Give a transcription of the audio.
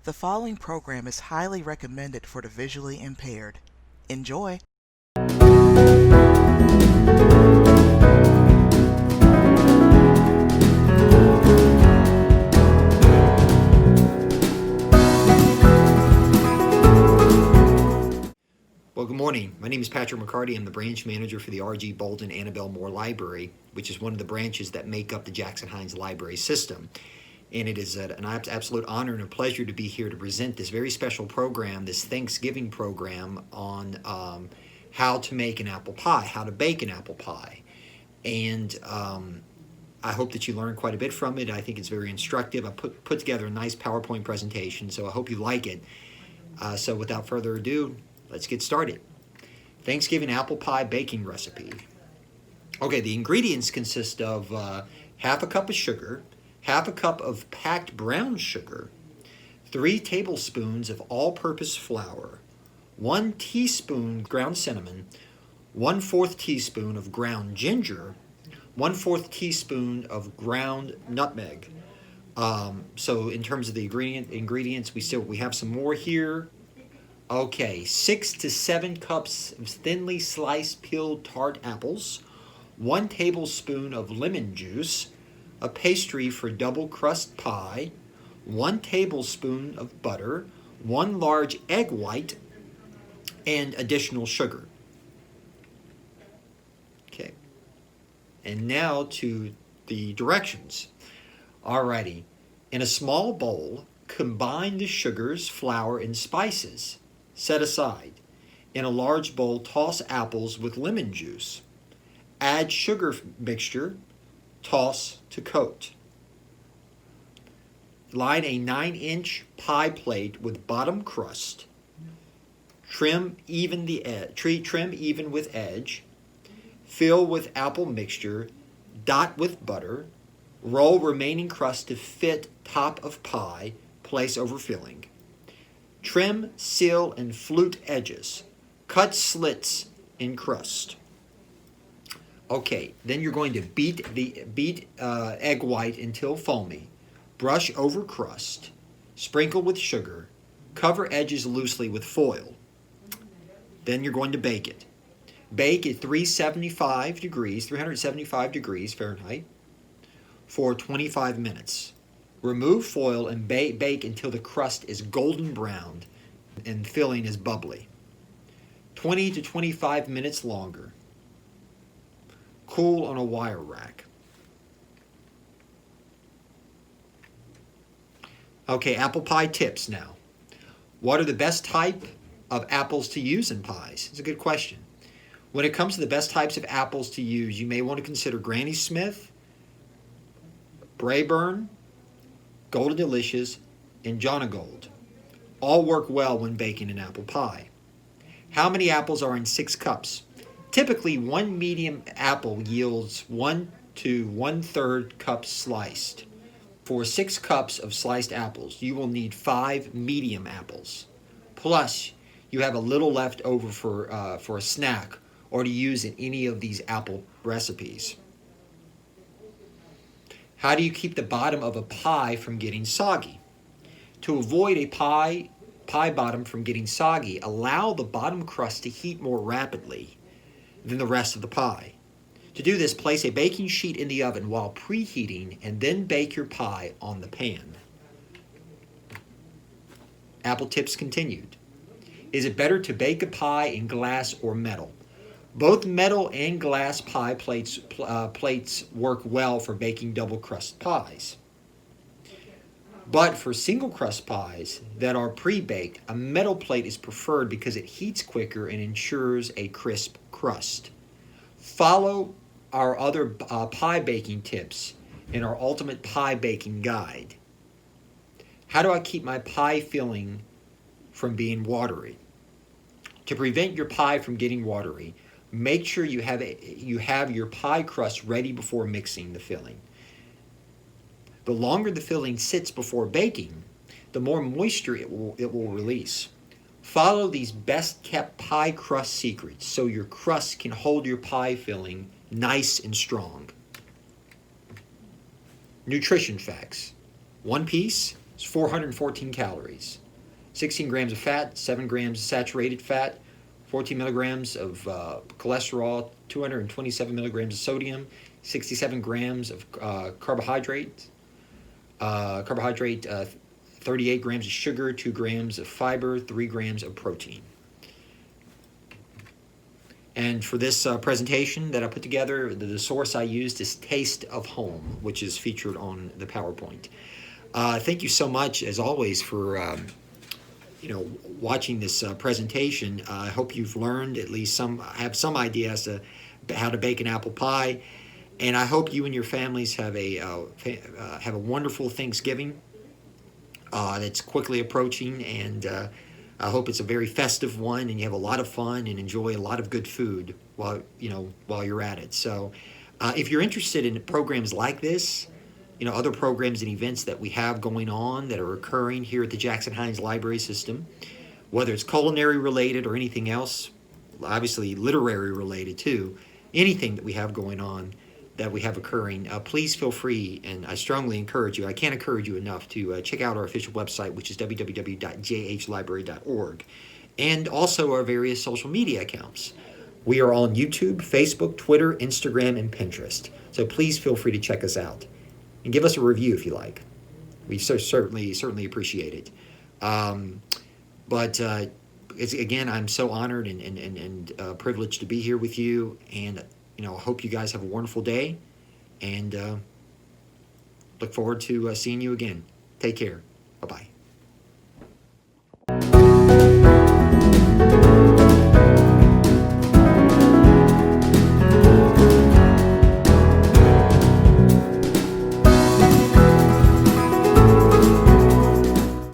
The following program is highly recommended for the visually impaired. Enjoy! Well, good morning. My name is Patrick McCarty. I'm the branch manager for the R.G. Bolden Annabelle Moore Library, which is one of the branches that make up the Jackson Hinds library system. And it is an absolute honor and a pleasure to be here to present this very special program, this Thanksgiving program on how to make an apple pie, how to bake an apple pie. And I hope that you learn quite a bit from it. I think it's very instructive. I put together a nice PowerPoint presentation, so I hope you like it. So without further ado, let's get started. Thanksgiving apple pie baking recipe. Okay, the ingredients consist of half a cup of sugar, half a cup of packed brown sugar, 3 tablespoons of all-purpose flour, 1 teaspoon ground cinnamon, 1/4 teaspoon of ground ginger, 1/4 teaspoon of ground nutmeg. So in terms of the ingredients, we have some more here. Okay, 6 to 7 cups of thinly sliced peeled tart apples, 1 tablespoon of lemon juice, a pastry for double crust pie, 1 tablespoon of butter, 1 large egg white, and additional sugar. Okay, and now to the directions. Alrighty, in a small bowl, combine the sugars, flour, and spices. Set aside. In a large bowl, toss apples with lemon juice. Add sugar mixture. Toss to coat. Line a 9-inch pie plate with bottom crust. Trim even with edge. Fill with apple mixture. Dot with butter. Roll remaining crust to fit top of pie. Place over filling. Trim, seal, and flute edges. Cut slits in crust. Okay, then you're going to beat egg white until foamy. Brush over crust. Sprinkle with sugar. Cover edges loosely with foil. Then you're going to bake it. Bake at 375 degrees Fahrenheit for 25 minutes. Remove foil and bake until the crust is golden brown and filling is bubbly. 20 to 25 minutes longer. Cool on a wire rack. Okay, apple pie tips now. What are the best type of apples to use in pies? It's a good question. When it comes to the best types of apples to use, you may want to consider Granny Smith, Braeburn, Golden Delicious, and Jonagold. All work well when baking an apple pie. How many apples are in 6 cups? Typically, 1 medium apple yields 1 to 1/3 cups sliced. For 6 cups of sliced apples, you will need 5 medium apples. Plus, you have a little left over for a snack or to use in any of these apple recipes. How do you keep the bottom of a pie from getting soggy? To avoid a pie bottom from getting soggy, allow the bottom crust to heat more rapidly than the rest of the pie. To do this, place a baking sheet in the oven while preheating and then bake your pie on the pan. Apple tips continued. Is it better to bake a pie in glass or metal? Both metal and glass pie plates work well for baking double crust pies. But for single crust pies that are pre-baked, a metal plate is preferred because it heats quicker and ensures a crisp crust. Follow our other pie baking tips in our ultimate pie baking guide. How do I keep my pie filling from being watery? To prevent your pie from getting watery, make sure you have your pie crust ready before mixing the filling. The longer the filling sits before baking, the more moisture it will release. Follow these best kept pie crust secrets so your crust can hold your pie filling nice and strong. Nutrition facts. 1 piece It's 414 calories, 16 grams of fat, 7 grams of saturated fat, 14 milligrams of cholesterol, 227 milligrams of sodium, 67 grams of carbohydrate, 38 grams of sugar, 2 grams of fiber, 3 grams of protein. And for this presentation that I put together, the source I used is Taste of Home, which is featured on the PowerPoint. Thank you so much, as always, for watching this presentation. I hope you've learned at least have some idea as to how to bake an apple pie, and I hope you and your families have a wonderful Thanksgiving that's quickly approaching, and I hope it's a very festive one, and you have a lot of fun and enjoy a lot of good food while you're at it. So, if you're interested in programs like this, other programs and events that we have going on that are occurring here at the Jackson Hinds Library System, whether it's culinary related or anything else, obviously literary related too, anything that we have going on that we have occurring, please feel free, and I strongly encourage you, I can't encourage you enough to check out our official website, which is www.jhlibrary.org, and also our various social media accounts. We are on YouTube, Facebook, Twitter, Instagram, and Pinterest, so please feel free to check us out. And give us a review if you like. We certainly appreciate it. Again, I'm so honored and privileged to be here with you. And I hope you guys have a wonderful day. And look forward to seeing you again. Take care. Bye-bye.